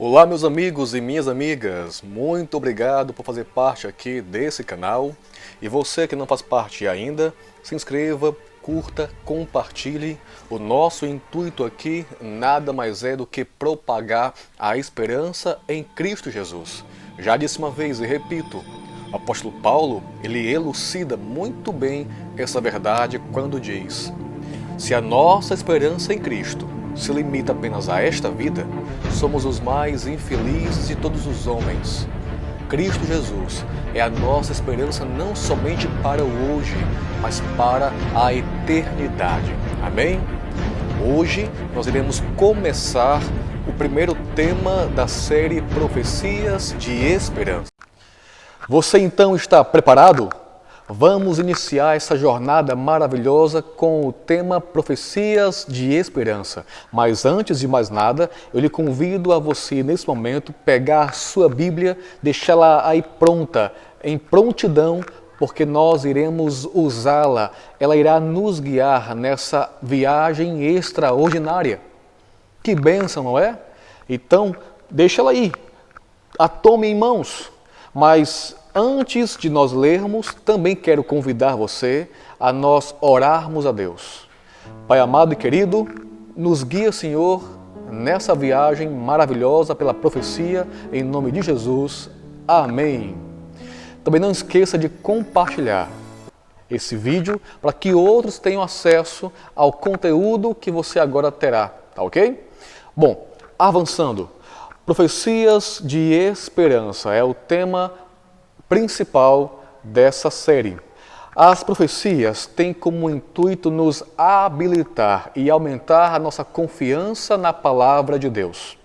Olá, meus amigos e minhas amigas, muito obrigado por fazer parte aqui desse canal. E você que não faz parte ainda, se inscreva, curta, compartilhe. O nosso intuito aqui nada mais é do que propagar a esperança em Cristo Jesus. Já disse uma vez e repito, o apóstolo Paulo, ele elucida muito bem essa verdade quando diz: se a nossa esperança em Cristo se limita apenas a esta vida, somos os mais infelizes de todos os homens. Cristo Jesus é a nossa esperança não somente para o hoje, mas para a eternidade. Amém? Hoje nós iremos começar o primeiro tema da série Profecias de Esperança. Você então está preparado? Vamos iniciar essa jornada maravilhosa com o tema Profecias de Esperança. Mas antes de mais nada, eu lhe convido a você, nesse momento, pegar a sua Bíblia, deixá-la aí pronta, em prontidão, porque nós iremos usá-la. Ela irá nos guiar nessa viagem extraordinária. Que bênção, não é? Então, deixa ela aí. A tome em mãos. Mas antes de nós lermos, também quero convidar você a nós orarmos a Deus. Pai amado e querido, nos guia, Senhor, nessa viagem maravilhosa pela profecia, em nome de Jesus. Amém. Também não esqueça de compartilhar esse vídeo para que outros tenham acesso ao conteúdo que você agora terá, tá ok? Bom, avançando. Profecias de Esperança é o tema principal dessa série. As profecias têm como intuito nos habilitar e aumentar a nossa confiança na palavra de Deus.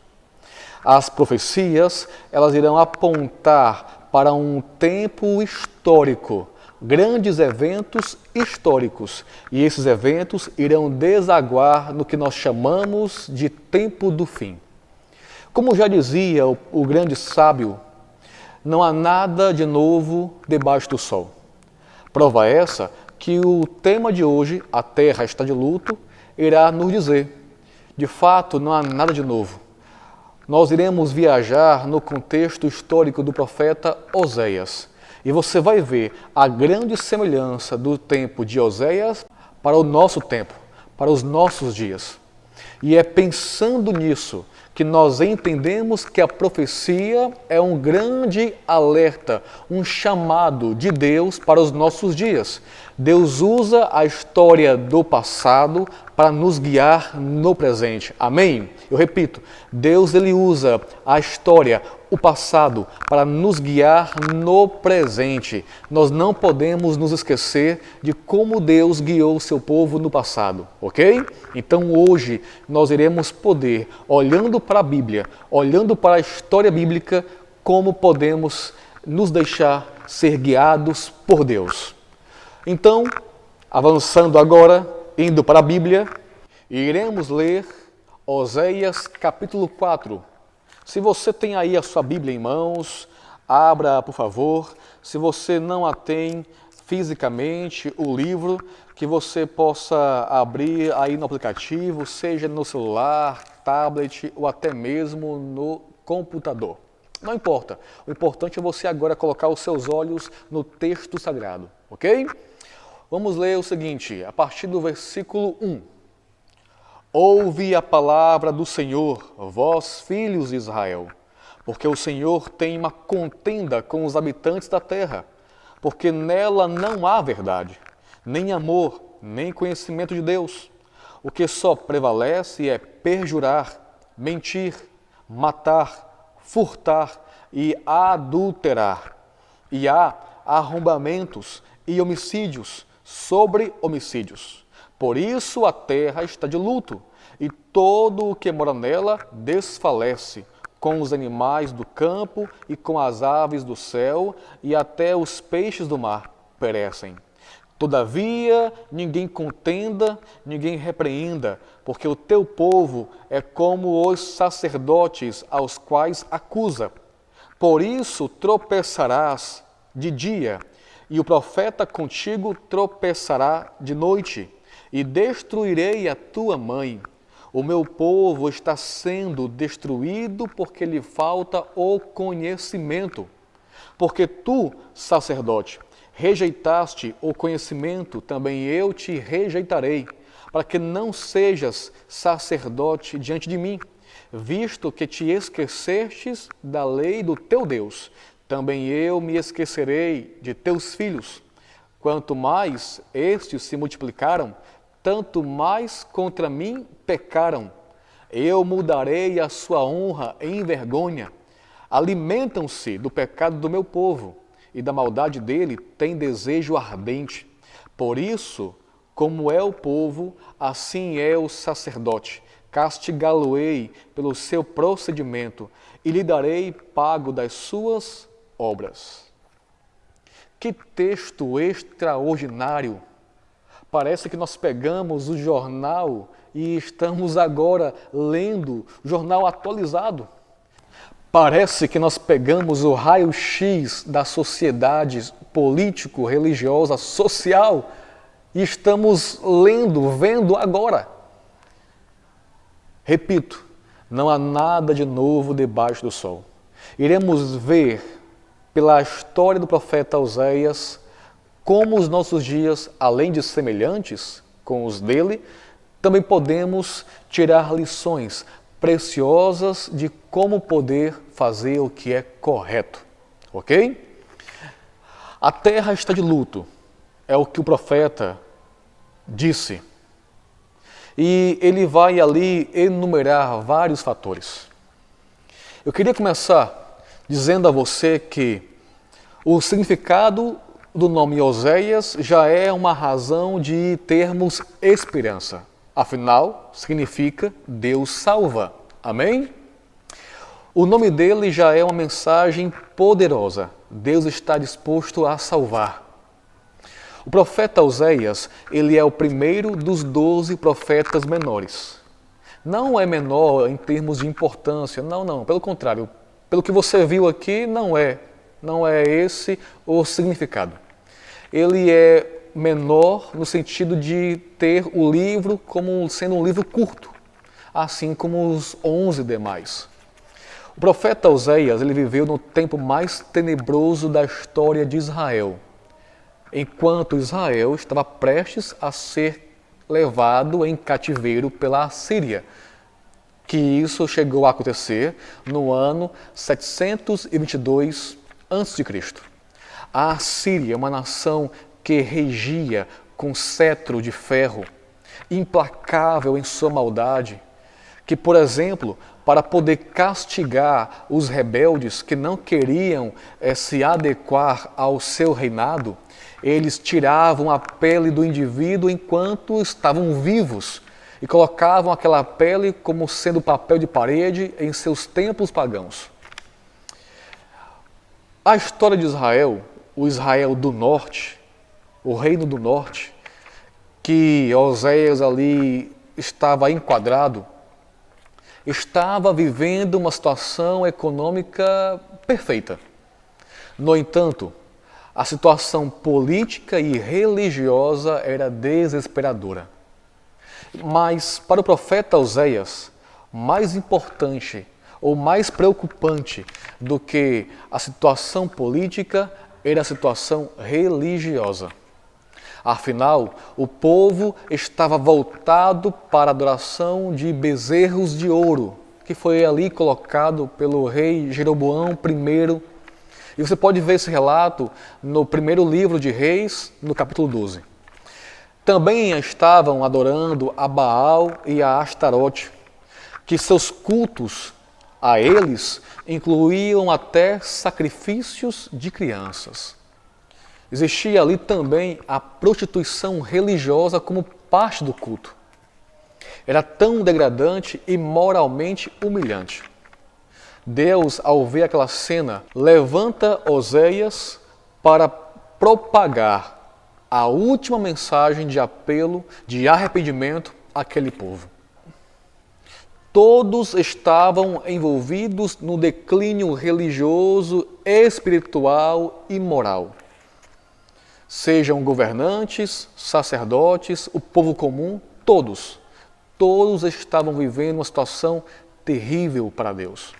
As profecias, elas irão apontar para um tempo histórico, grandes eventos históricos, e esses eventos irão desaguar no que nós chamamos de tempo do fim. Como já dizia o grande sábio, não há nada de novo debaixo do sol. Prova essa que o tema de hoje, A Terra está de luto, irá nos dizer, de fato não há nada de novo. Nós iremos viajar no contexto histórico do profeta Oséias, e você vai ver a grande semelhança do tempo de Oséias para o nosso tempo, para os nossos dias. E é pensando nisso que nós entendemos que a profecia é um grande alerta, um chamado de Deus para os nossos dias. Deus usa a história do passado para nos guiar no presente. Amém? Eu repito, Deus ele usa a história, o passado, para nos guiar no presente. Nós não podemos nos esquecer de como Deus guiou o seu povo no passado, ok? Então hoje nós iremos poder, olhando para a Bíblia, olhando para a história bíblica, como podemos nos deixar ser guiados por Deus. Então, avançando agora, indo para a Bíblia, iremos ler Oséias capítulo 4. Se você tem aí a sua Bíblia em mãos, abra, por favor. Se você não a tem fisicamente, o livro, que você possa abrir aí no aplicativo, seja no celular, tablet ou até mesmo no computador. Não importa. O importante é você agora colocar os seus olhos no texto sagrado, ok? Vamos ler o seguinte, a partir do versículo 1. Ouve a palavra do Senhor, vós filhos de Israel, porque o Senhor tem uma contenda com os habitantes da terra, porque nela não há verdade, nem amor, nem conhecimento de Deus. O que só prevalece é perjurar, mentir, matar, furtar e adulterar. E há arrombamentos e homicídios sobre homicídios. Por isso a terra está de luto, e todo o que mora nela desfalece, com os animais do campo e com as aves do céu, e até os peixes do mar perecem. Todavia, ninguém contenda, ninguém repreenda, porque o teu povo é como os sacerdotes aos quais acusa. Por isso tropeçarás de dia, e o profeta contigo tropeçará de noite, e destruirei a tua mãe. O meu povo está sendo destruído porque lhe falta o conhecimento. Porque tu, sacerdote, rejeitaste o conhecimento, também eu te rejeitarei, para que não sejas sacerdote diante de mim, visto que te esquecestes da lei do teu Deus. Também eu me esquecerei de teus filhos. Quanto mais estes se multiplicaram, tanto mais contra mim pecaram. Eu mudarei a sua honra em vergonha. Alimentam-se do pecado do meu povo, e da maldade dele têm desejo ardente. Por isso, como é o povo, assim é o sacerdote. Castigá-lo-ei pelo seu procedimento, e lhe darei pago das suas obras. Que texto extraordinário! Parece que nós pegamos o jornal e estamos agora lendo o jornal atualizado. Parece que nós pegamos o raio-x da sociedade político-religiosa, social, e estamos lendo, vendo agora. Repito, não há nada de novo debaixo do sol. Iremos ver pela história do profeta Oséias como os nossos dias, além de semelhantes com os dele, também podemos tirar lições preciosas de como poder fazer o que é correto, ok? A terra está de luto, é o que o profeta disse. E ele vai ali enumerar vários fatores. Eu queria começar dizendo a você que o significado do nome Oséias já é uma razão de termos esperança. Afinal, significa Deus salva. Amém? O nome dele já é uma mensagem poderosa. Deus está disposto a salvar. O profeta Oséias, ele é o primeiro dos 12 profetas menores. Não é menor em termos de importância, não. Pelo contrário, pelo que você viu aqui, não é esse o significado. Ele é menor no sentido de ter o livro como sendo um livro curto, assim como os 11 demais. O profeta Oséias, ele viveu no tempo mais tenebroso da história de Israel, enquanto Israel estava prestes a ser levado em cativeiro pela Assíria, que isso chegou a acontecer no ano 722 a.C. A Assíria é uma nação que regia com cetro de ferro, implacável em sua maldade, que, por exemplo, para poder castigar os rebeldes que não queriam se adequar ao seu reinado, eles tiravam a pele do indivíduo enquanto estavam vivos e colocavam aquela pele como sendo papel de parede em seus templos pagãos. A história de Israel, o Israel do Norte, o Reino do Norte, que Oséias ali estava enquadrado, estava vivendo uma situação econômica perfeita. No entanto, a situação política e religiosa era desesperadora. Mas para o profeta Oséias, mais importante ou mais preocupante do que a situação política era a situação religiosa. Afinal, o povo estava voltado para a adoração de bezerros de ouro, que foi ali colocado pelo rei Jeroboão I. E você pode ver esse relato no primeiro livro de Reis, no capítulo 12. Também estavam adorando a Baal e a Astarote, que seus cultos a eles incluíam até sacrifícios de crianças. Existia ali também a prostituição religiosa como parte do culto. Era tão degradante e moralmente humilhante. Deus, ao ver aquela cena, levanta Oséias para propagar a última mensagem de apelo, de arrependimento àquele povo. Todos estavam envolvidos no declínio religioso, espiritual e moral. Sejam governantes, sacerdotes, o povo comum, todos Todos estavam vivendo uma situação terrível para Deus.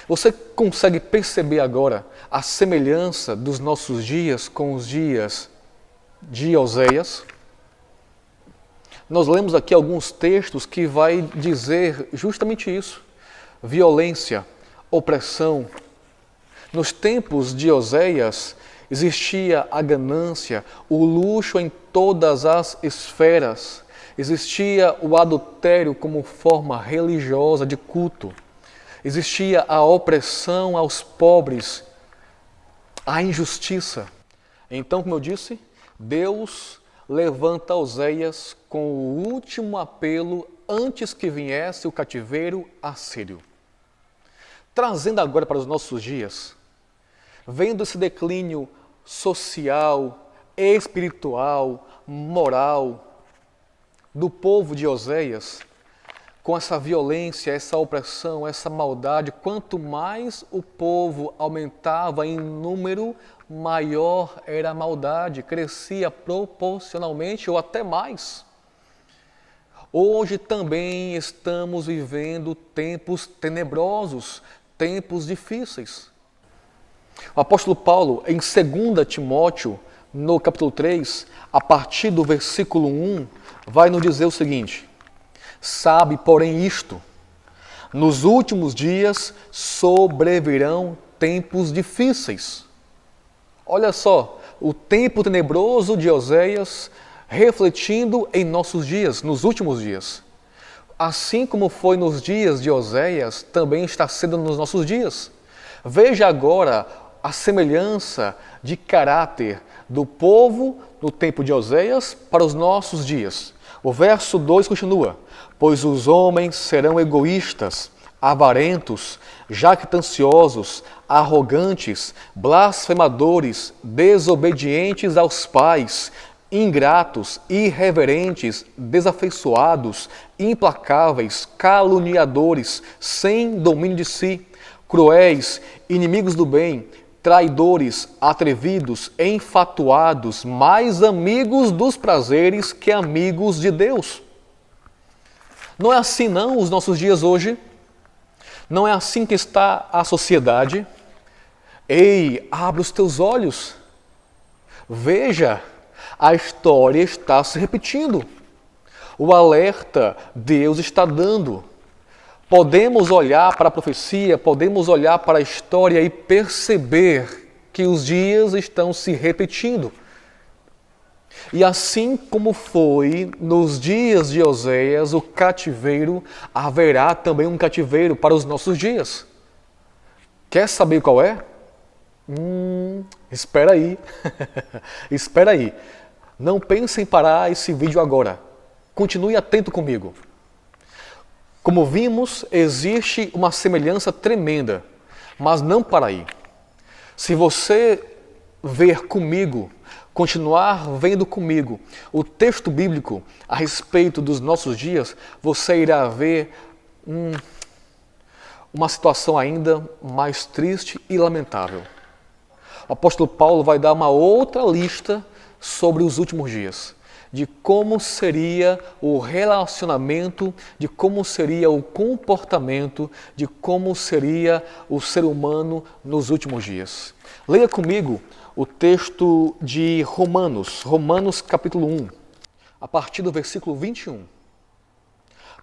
Você consegue perceber agora a semelhança dos nossos dias com os dias de Oséias? Nós lemos aqui alguns textos que vai dizer justamente isso. Violência, opressão. Nos tempos de Oséias existia a ganância, o luxo em todas as esferas. Existia o adultério como forma religiosa de culto. Existia a opressão aos pobres, a injustiça. Então, como eu disse, Deus levanta Oséias com o último apelo antes que viesse o cativeiro assírio. Trazendo agora para os nossos dias, vendo esse declínio social, espiritual, moral do povo de Oséias, com essa violência, essa opressão, essa maldade, quanto mais o povo aumentava em número, maior era a maldade, crescia proporcionalmente ou até mais. Hoje também estamos vivendo tempos tenebrosos, tempos difíceis. O apóstolo Paulo, em 2 Timóteo, no capítulo 3, a partir do versículo 1, vai nos dizer o seguinte: sabe, porém, isto, nos últimos dias sobrevirão tempos difíceis. Olha só, o tempo tenebroso de Oséias refletindo em nossos dias, nos últimos dias. Assim como foi nos dias de Oséias, também está sendo nos nossos dias. Veja agora a semelhança de caráter do povo no tempo de Oséias para os nossos dias. O verso 2 continua: pois os homens serão egoístas, avarentos, jactanciosos, arrogantes, blasfemadores, desobedientes aos pais, ingratos, irreverentes, desafeiçoados, implacáveis, caluniadores, sem domínio de si, cruéis, inimigos do bem, traidores, atrevidos, enfatuados, mais amigos dos prazeres que amigos de Deus. Não é assim não os nossos dias hoje? Não é assim que está a sociedade? Ei, abre os teus olhos. Veja, a história está se repetindo. O alerta Deus está dando. Podemos olhar para a profecia, podemos olhar para a história e perceber que os dias estão se repetindo. E assim como foi nos dias de Oséias, o cativeiro, haverá também um cativeiro para os nossos dias. Quer saber qual é? Espera aí. Espera aí. Não pense em parar esse vídeo agora. Continue atento comigo. Como vimos, existe uma semelhança tremenda, mas não para aí. Se você ver comigo, continuar vendo comigo o texto bíblico a respeito dos nossos dias, você irá ver uma situação ainda mais triste e lamentável. O apóstolo Paulo vai dar uma outra lista sobre os últimos dias, de como seria o relacionamento, de como seria o comportamento, de como seria o ser humano nos últimos dias. Leia comigo o texto de Romanos capítulo 1, a partir do versículo 21.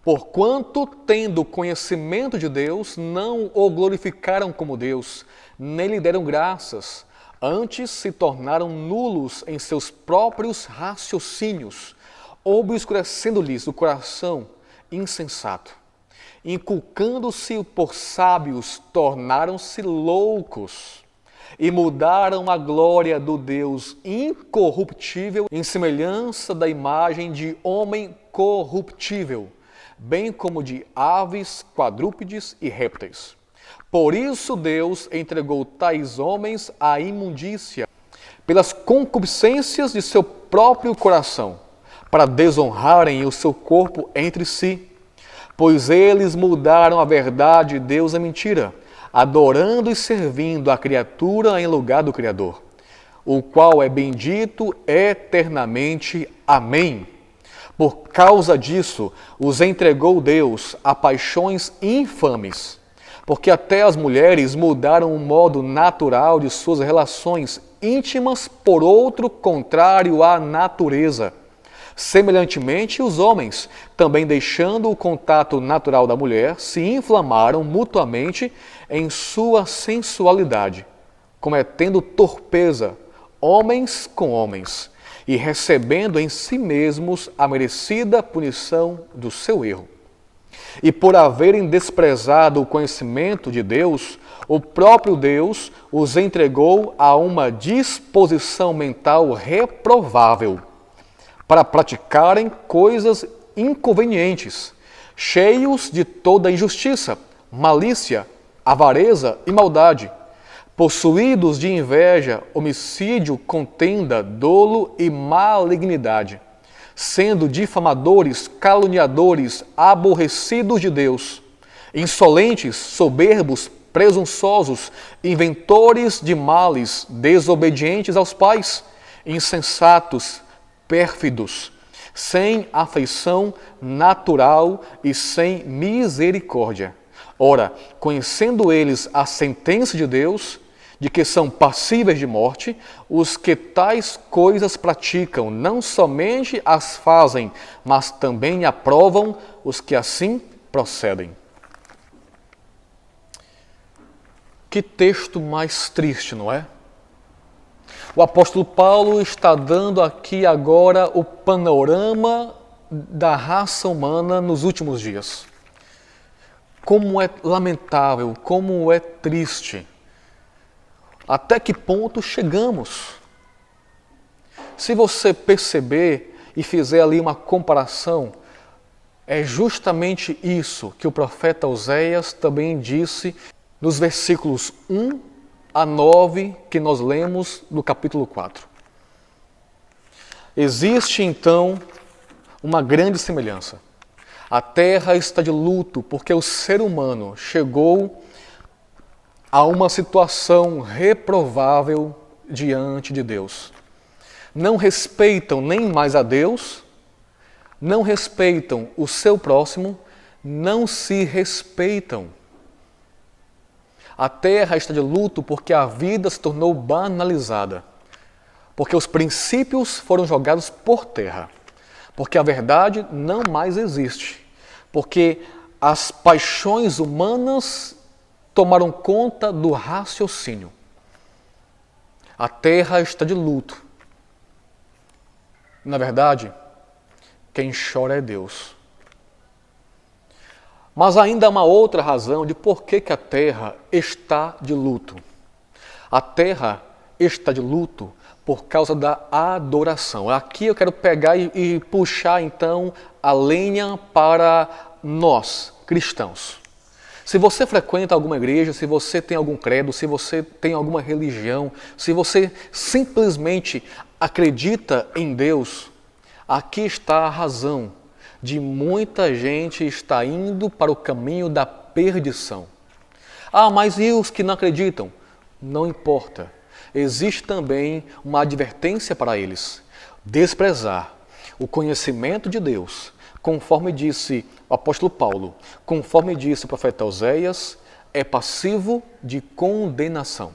Porquanto, tendo conhecimento de Deus, não o glorificaram como Deus, nem lhe deram graças, antes se tornaram nulos em seus próprios raciocínios, obscurecendo-lhes o coração insensato. Inculcando-se por sábios, tornaram-se loucos e mudaram a glória do Deus incorruptível em semelhança da imagem de homem corruptível, bem como de aves, quadrúpedes e répteis. Por isso Deus entregou tais homens à imundícia, pelas concupiscências de seu próprio coração, para desonrarem o seu corpo entre si. Pois eles mudaram a verdade de Deus à mentira, adorando e servindo a criatura em lugar do Criador, o qual é bendito eternamente. Amém. Por causa disso, os entregou Deus a paixões infames, porque até as mulheres mudaram o modo natural de suas relações íntimas por outro contrário à natureza. Semelhantemente, os homens, também deixando o contato natural da mulher, se inflamaram mutuamente em sua sensualidade, cometendo torpeza, homens com homens, e recebendo em si mesmos a merecida punição do seu erro. E por haverem desprezado o conhecimento de Deus, o próprio Deus os entregou a uma disposição mental reprovável, para praticarem coisas inconvenientes, cheios de toda injustiça, malícia, avareza e maldade, possuídos de inveja, homicídio, contenda, dolo e malignidade, sendo difamadores, caluniadores, aborrecidos de Deus, insolentes, soberbos, presunçosos, inventores de males, desobedientes aos pais, insensatos, pérfidos, sem afeição natural e sem misericórdia. Ora, conhecendo eles a sentença de Deus, de que são passíveis de morte, os que tais coisas praticam, não somente as fazem, mas também aprovam os que assim procedem. Que texto mais triste, não é? O apóstolo Paulo está dando aqui agora o panorama da raça humana nos últimos dias. Como é lamentável, como é triste. Até que ponto chegamos? Se você perceber e fizer ali uma comparação, é justamente isso que o profeta Oséias também disse nos versículos 1 a 9 que nós lemos no capítulo 4. Existe então uma grande semelhança. A terra está de luto porque o ser humano chegou a uma situação reprovável diante de Deus. Não respeitam nem mais a Deus, não respeitam o seu próximo, não se respeitam. A terra está de luto porque a vida se tornou banalizada, porque os princípios foram jogados por terra, porque a verdade não mais existe, porque as paixões humanas tomaram conta do raciocínio. A terra está de luto. Na verdade, quem chora é Deus. Mas ainda há uma outra razão de por que a terra está de luto. A terra está de luto por causa da adoração. Aqui eu quero pegar e puxar então a lenha para nós, cristãos. Se você frequenta alguma igreja, se você tem algum credo, se você tem alguma religião, se você simplesmente acredita em Deus, aqui está a razão de muita gente estar indo para o caminho da perdição. Ah, mas e os que não acreditam? Não importa. Existe também uma advertência para eles. Desprezar o conhecimento de Deus, conforme disse o apóstolo Paulo, conforme disse o profeta Oséias, é passivo de condenação.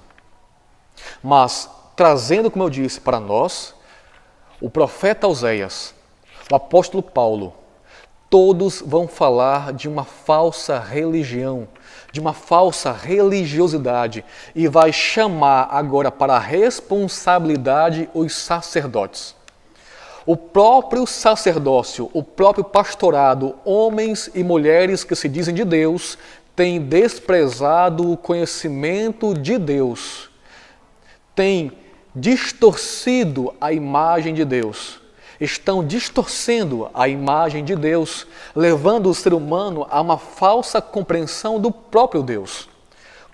Mas, trazendo, como eu disse, para nós, o profeta Oséias, o apóstolo Paulo, todos vão falar de uma falsa religião, de uma falsa religiosidade, e vai chamar agora para a responsabilidade os sacerdotes. O próprio sacerdócio, o próprio pastorado, homens e mulheres que se dizem de Deus, têm desprezado o conhecimento de Deus, têm distorcido a imagem de Deus, estão distorcendo a imagem de Deus, levando o ser humano a uma falsa compreensão do próprio Deus.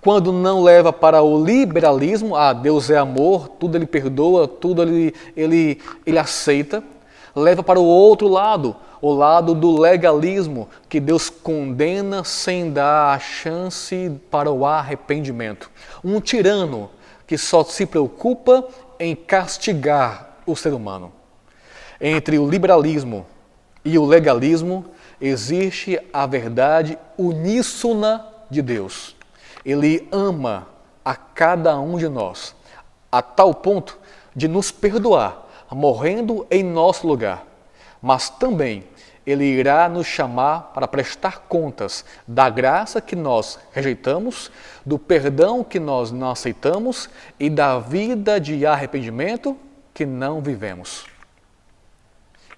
Quando não leva para o liberalismo, Deus é amor, tudo Ele perdoa, tudo ele aceita, leva para o outro lado, o lado do legalismo, que Deus condena sem dar a chance para o arrependimento. Um tirano que só se preocupa em castigar o ser humano. Entre o liberalismo e o legalismo, existe a verdade uníssona de Deus. Ele ama a cada um de nós, a tal ponto de nos perdoar, morrendo em nosso lugar. Mas também Ele irá nos chamar para prestar contas da graça que nós rejeitamos, do perdão que nós não aceitamos e da vida de arrependimento que não vivemos.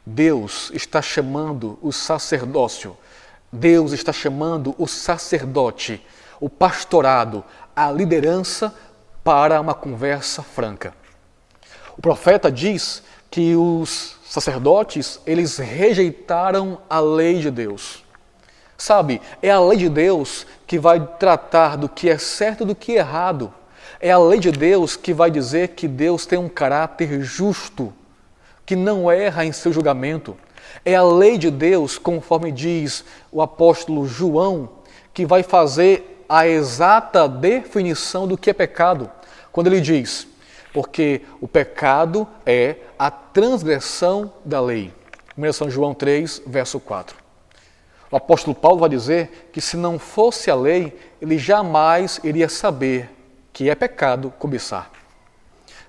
Deus está chamando o sacerdócio, Deus está chamando o sacerdote, o pastorado, a liderança para uma conversa franca. O profeta diz que os sacerdotes, eles rejeitaram a lei de Deus. Sabe, é a lei de Deus que vai tratar do que é certo e do que é errado. É a lei de Deus que vai dizer que Deus tem um caráter justo, que não erra em seu julgamento. É a lei de Deus, conforme diz o apóstolo João, que vai fazer a exata definição do que é pecado. Quando ele diz, porque o pecado é a transgressão da lei. 1 São João 3, verso 4. O apóstolo Paulo vai dizer que se não fosse a lei, ele jamais iria saber que é pecado cobiçar.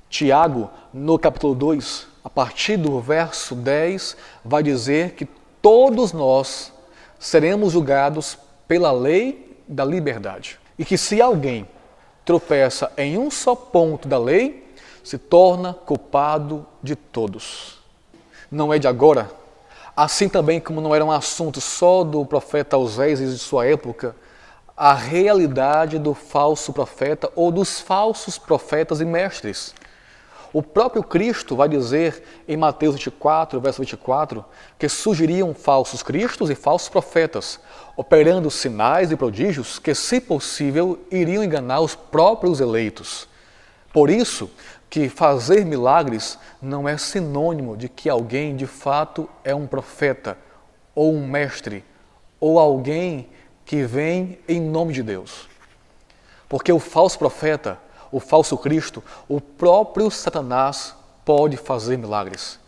Tiago, no capítulo 2, a partir do verso 10, vai dizer que todos nós seremos julgados pela lei da liberdade. E que se alguém tropeça em um só ponto da lei, se torna culpado de todos. Não é de agora, assim também como não era um assunto só do profeta Oséias e de sua época, a realidade do falso profeta ou dos falsos profetas e mestres. O próprio Cristo vai dizer em Mateus 24, verso 24, que surgiriam falsos cristos e falsos profetas, operando sinais e prodígios que, se possível, iriam enganar os próprios eleitos. Por isso que fazer milagres não é sinônimo de que alguém de fato é um profeta, ou um mestre, ou alguém que vem em nome de Deus. Porque o falso profeta, o falso Cristo, o próprio Satanás pode fazer milagres.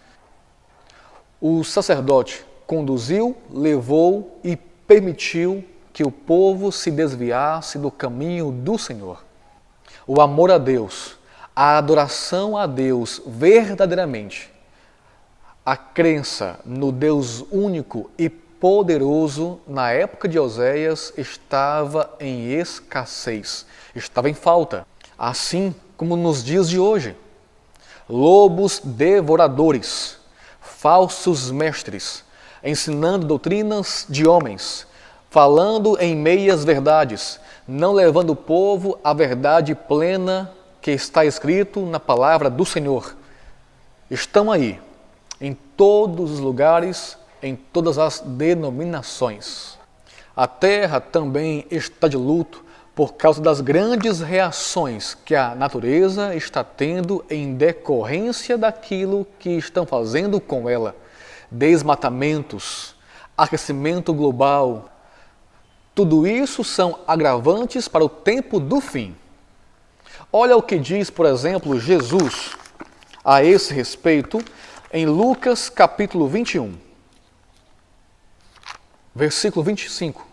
O sacerdote conduziu, levou e permitiu que o povo se desviasse do caminho do Senhor. O amor a Deus, a adoração a Deus verdadeiramente, a crença no Deus único e poderoso na época de Oséias estava em escassez, estava em falta. Assim como nos dias de hoje, lobos devoradores, falsos mestres, ensinando doutrinas de homens, falando em meias verdades, não levando o povo à verdade plena que está escrito na palavra do Senhor. Estão aí, em todos os lugares, em todas as denominações. A terra também está de luto por causa das grandes reações que a natureza está tendo em decorrência daquilo que estão fazendo com ela. Desmatamentos, aquecimento global, tudo isso são agravantes para o tempo do fim. Olha o que diz, por exemplo, Jesus a esse respeito em Lucas capítulo 21, versículo 25.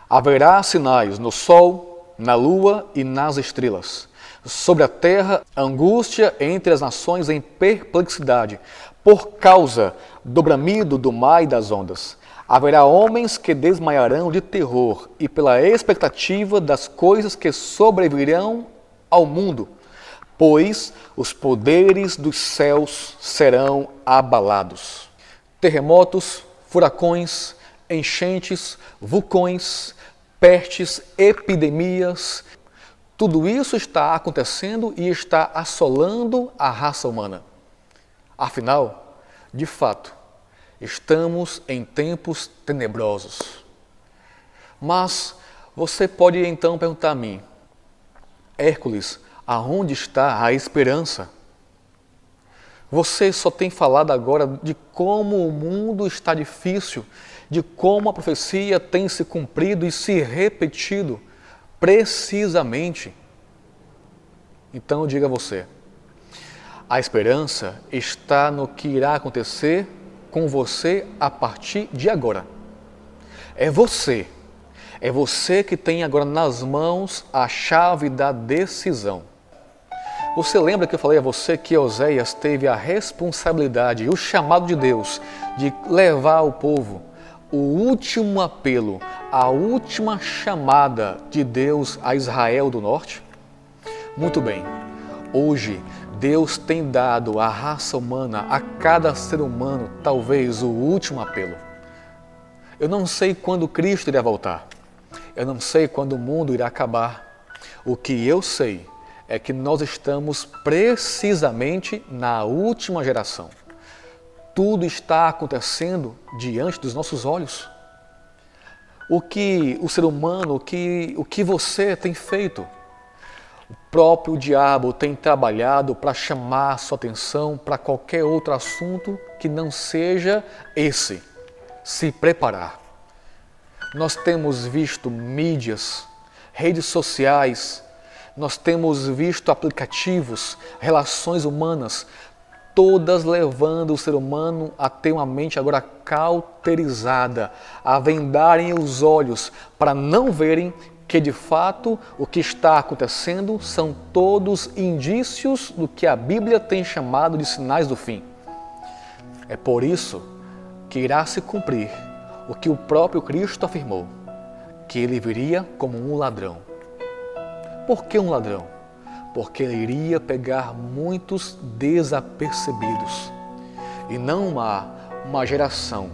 Haverá sinais no sol, na lua e nas estrelas. Sobre a terra, angústia entre as nações em perplexidade, por causa do bramido do mar e das ondas. Haverá homens que desmaiarão de terror e pela expectativa das coisas que sobrevirão ao mundo, pois os poderes dos céus serão abalados. Terremotos, furacões, enchentes, vulcões, pestes, epidemias, tudo isso está acontecendo e está assolando a raça humana. Afinal, de fato, estamos em tempos tenebrosos. Mas você pode então perguntar a mim, Hércules, aonde está a esperança? Você só tem falado agora de como o mundo está difícil, de como a profecia tem se cumprido e se repetido precisamente. Então eu digo a você, a esperança está no que irá acontecer com você a partir de agora. É você que tem agora nas mãos a chave da decisão. Você lembra que eu falei a você que Oséias teve a responsabilidade e o chamado de Deus de levar ao povo o último apelo, a última chamada de Deus a Israel do Norte? Muito bem, hoje Deus tem dado à raça humana, a cada ser humano, talvez o último apelo. Eu não sei quando Cristo irá voltar. Eu não sei quando o mundo irá acabar. O que eu sei é que nós estamos precisamente na última geração. Tudo está acontecendo diante dos nossos olhos. O que o ser humano, o que você tem feito? O próprio diabo tem trabalhado para chamar a sua atenção para qualquer outro assunto que não seja esse, se preparar. Nós temos visto mídias, redes sociais, nós temos visto aplicativos, relações humanas, todas levando o ser humano a ter uma mente agora cauterizada, a vendarem os olhos para não verem que de fato o que está acontecendo são todos indícios do que a Bíblia tem chamado de sinais do fim. É por isso que irá se cumprir o que o próprio Cristo afirmou, que ele viria como um ladrão. Por que um ladrão? Porque ele iria pegar muitos desapercebidos. E não há uma geração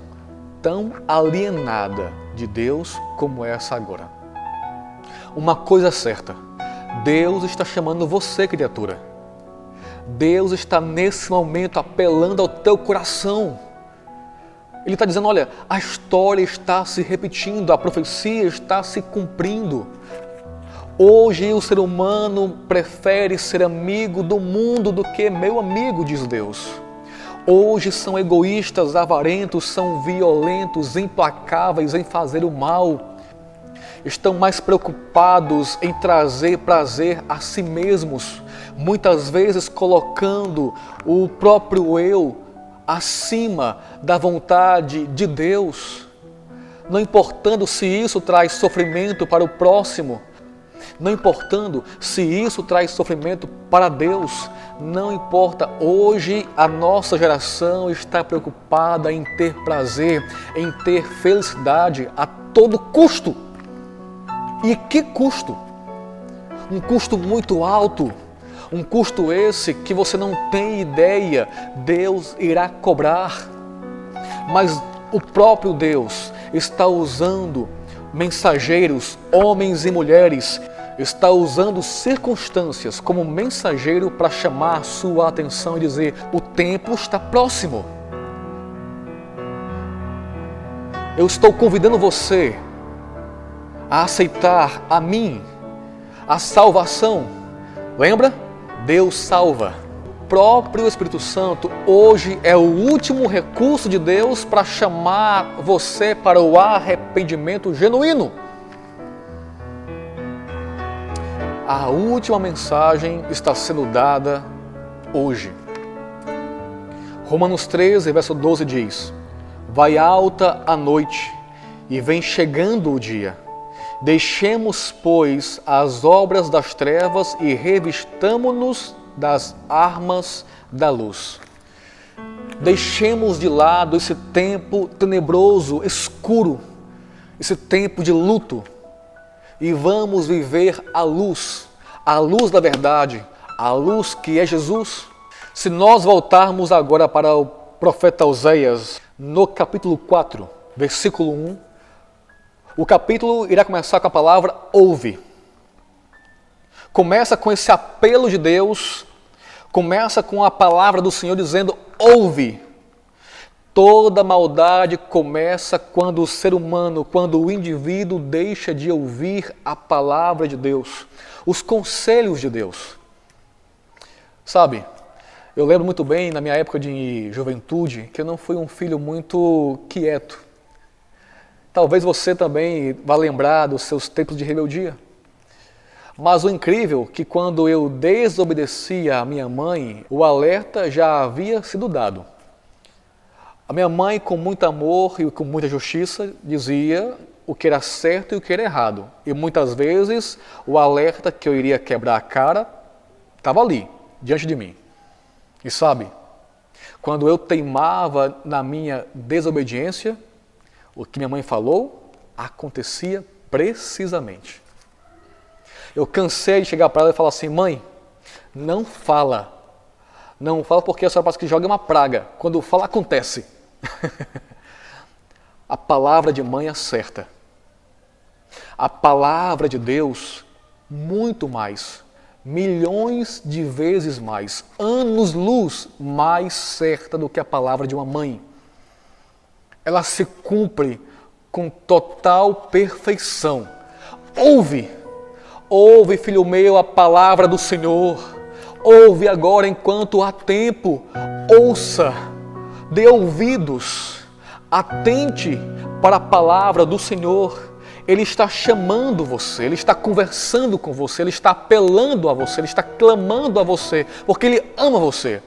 tão alienada de Deus como essa agora. Uma coisa é certa, Deus está chamando você, criatura. Deus está nesse momento apelando ao teu coração. Ele está dizendo, olha, a história está se repetindo, a profecia está se cumprindo. Hoje o ser humano prefere ser amigo do mundo do que meu amigo, diz Deus. Hoje são egoístas, avarentos, são violentos, implacáveis em fazer o mal. Estão mais preocupados em trazer prazer a si mesmos, muitas vezes colocando o próprio eu acima da vontade de Deus, não importando se isso traz sofrimento para o próximo, não importando se isso traz sofrimento para Deus, não importa. Hoje a nossa geração está preocupada em ter prazer, em ter felicidade a todo custo. E que custo? Um custo muito alto, um custo esse que você não tem ideia, Deus irá cobrar. Mas o próprio Deus está usando mensageiros, homens e mulheres, está usando circunstâncias como mensageiro para chamar sua atenção e dizer, o tempo está próximo. Eu estou convidando você a aceitar a mim, a salvação. Lembra? Deus salva. O próprio Espírito Santo hoje é o último recurso de Deus para chamar você para o arrependimento genuíno. A última mensagem está sendo dada hoje. Romanos 13, verso 12 diz, vai alta a noite e vem chegando o dia. Deixemos, pois, as obras das trevas e revistamo-nos das armas da luz. Deixemos de lado esse tempo tenebroso, escuro, esse tempo de luto, e vamos viver a luz da verdade, a luz que é Jesus. Se nós voltarmos agora para o profeta Oséias, no capítulo 4, versículo 1, o capítulo irá começar com a palavra ouve. Começa com esse apelo de Deus, começa com a palavra do Senhor dizendo ouve. Toda maldade começa quando o ser humano, quando o indivíduo deixa de ouvir a palavra de Deus, os conselhos de Deus. Sabe, eu lembro muito bem na minha época de juventude que eu não fui um filho muito quieto. Talvez você também vá lembrar dos seus tempos de rebeldia. Mas o incrível é que quando eu desobedecia a minha mãe, o alerta já havia sido dado. A minha mãe, com muito amor e com muita justiça, dizia o que era certo e o que era errado. E muitas vezes o alerta que eu iria quebrar a cara estava ali, diante de mim. E sabe, quando eu teimava na minha desobediência, o que minha mãe falou acontecia precisamente. Eu cansei de chegar para ela e falar assim: mãe, não fala. Não fala porque a senhora parece que joga uma praga. Quando fala, acontece. A palavra de mãe acerta. A palavra de Deus, muito mais, milhões de vezes mais, anos-luz mais certa do que a palavra de uma mãe. Ela se cumpre com total perfeição. Ouve, filho meu, a palavra do Senhor. Ouve agora enquanto há tempo. Ouça, dê ouvidos, atente para a palavra do Senhor. Ele está chamando você, Ele está conversando com você, Ele está apelando a você, Ele está clamando a você, porque Ele ama você,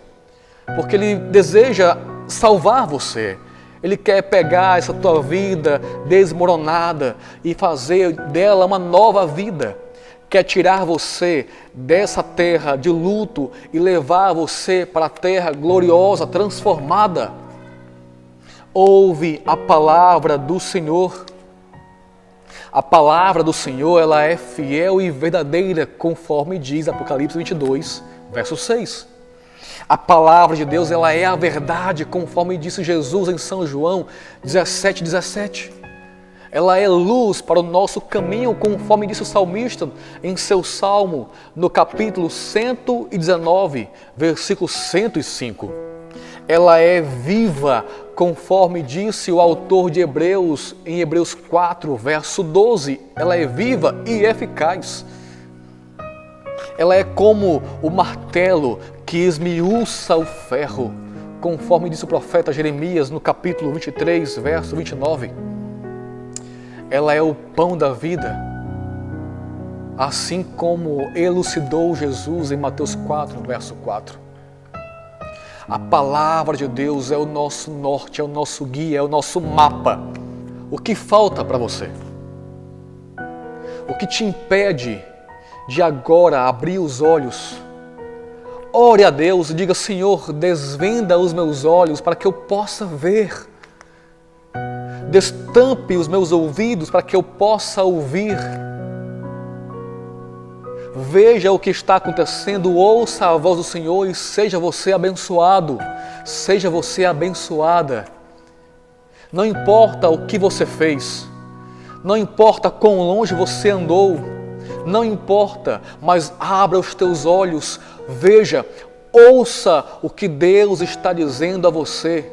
porque Ele deseja salvar você. Ele quer pegar essa tua vida desmoronada e fazer dela uma nova vida. Quer tirar você dessa terra de luto e levar você para a terra gloriosa, transformada. Ouve a palavra do Senhor. A palavra do Senhor, ela é fiel e verdadeira, conforme diz Apocalipse 22, verso 6. A palavra de Deus, ela é a verdade, conforme disse Jesus em São João 17:17. Ela é luz para o nosso caminho, conforme disse o salmista em seu salmo, no capítulo 119, versículo 105. Ela é viva, conforme disse o autor de Hebreus, em Hebreus 4, verso 12. Ela é viva e eficaz. Ela é como o martelo que esmiuça o ferro, conforme disse o profeta Jeremias no capítulo 23, verso 29. Ela é o pão da vida, assim como elucidou Jesus em Mateus 4, verso 4. A palavra de Deus é o nosso norte, é o nosso guia, é o nosso mapa. O que falta para você? O que te impede de agora abrir os olhos? Ore a Deus e diga: Senhor, desvenda os meus olhos para que eu possa ver. Destampe os meus ouvidos para que eu possa ouvir. Veja o que está acontecendo, ouça a voz do Senhor e seja você abençoado, seja você abençoada. Não importa o que você fez, não importa quão longe você andou, não importa, mas abra os teus olhos, veja, ouça o que Deus está dizendo a você.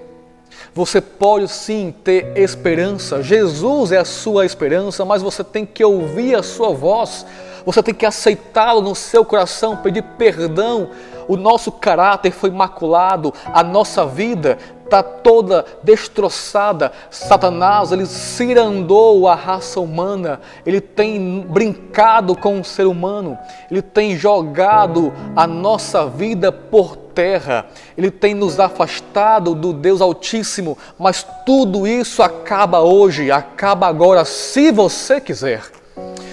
Você pode sim ter esperança, Jesus é a sua esperança, mas você tem que ouvir a sua voz, você tem que aceitá-lo no seu coração, pedir perdão. O nosso caráter foi maculado, a nossa vida está toda destroçada. Satanás, ele cirandou a raça humana, ele tem brincado com o ser humano, ele tem jogado a nossa vida por terra, ele tem nos afastado do Deus Altíssimo, mas tudo isso acaba hoje, acaba agora, se você quiser,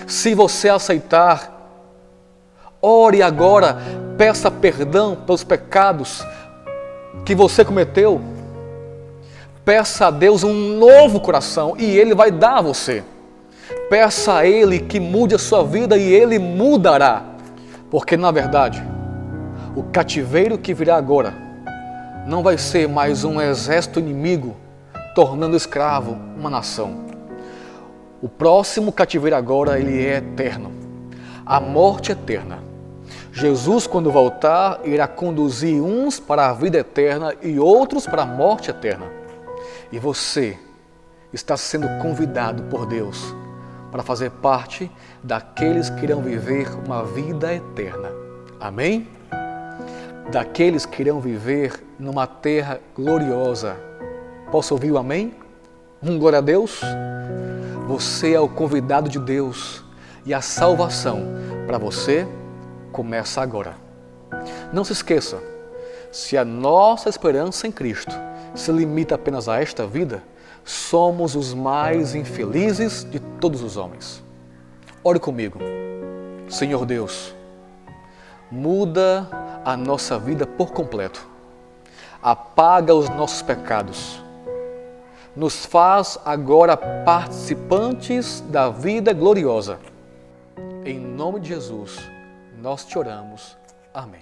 se você aceitar. Ore agora, peça perdão pelos pecados que você cometeu. Peça a Deus um novo coração e Ele vai dar a você. Peça a Ele que mude a sua vida e Ele mudará. Porque na verdade, o cativeiro que virá agora não vai ser mais um exército inimigo tornando escravo uma nação. O próximo cativeiro agora, ele é eterno. A morte eterna. Jesus, quando voltar, irá conduzir uns para a vida eterna e outros para a morte eterna. E você está sendo convidado por Deus para fazer parte daqueles que irão viver uma vida eterna. Amém? Daqueles que irão viver numa terra gloriosa. Posso ouvir o amém? Glória a Deus. Você é o convidado de Deus e a salvação para você começa agora. Não se esqueça, se a nossa esperança em Cristo se limita apenas a esta vida, somos os mais infelizes de todos os homens. Ore comigo. Senhor Deus, muda a nossa vida por completo. Apaga os nossos pecados. Nos faz agora participantes da vida gloriosa. Em nome de Jesus, nós te oramos. Amém.